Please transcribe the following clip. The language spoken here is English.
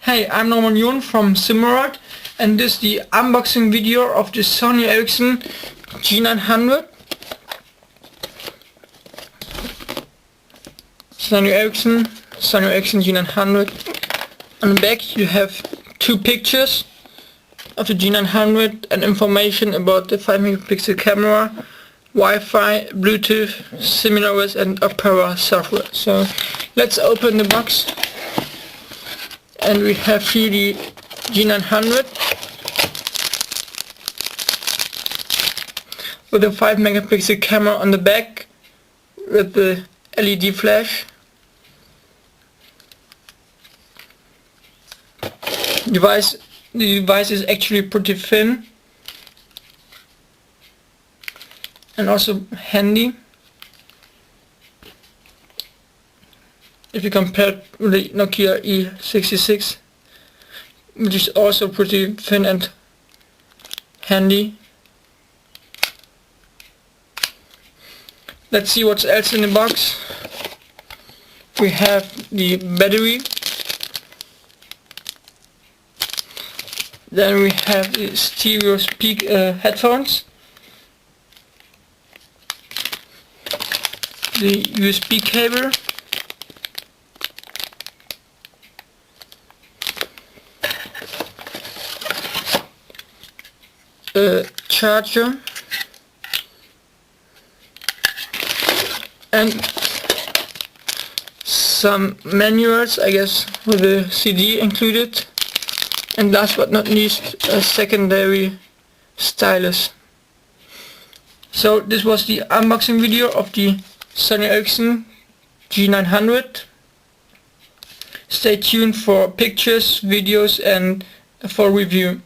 Hey, I'm Norman Jon from Simmerad, and this is the unboxing video of the Sony Ericsson G900. Sony Ericsson G900. On the back you have two pictures of the G900 and information about the 5 megapixel camera, Wi-Fi, Bluetooth, SimilarOS and Opera software. So let's open the box. And we have here the G900 with a 5 megapixel camera on the back with the LED flash. The device is actually pretty thin and also handy. If you compare it with the Nokia E66, which is also pretty thin and handy. Let's see what's else in the box. We have the battery. Then we have the stereo headphones. The USB cable. Charger and some manuals, I guess, with a CD included, and last but not least a secondary stylus. So this was the unboxing video of the Sony Ericsson G900. Stay tuned for pictures, videos and for review.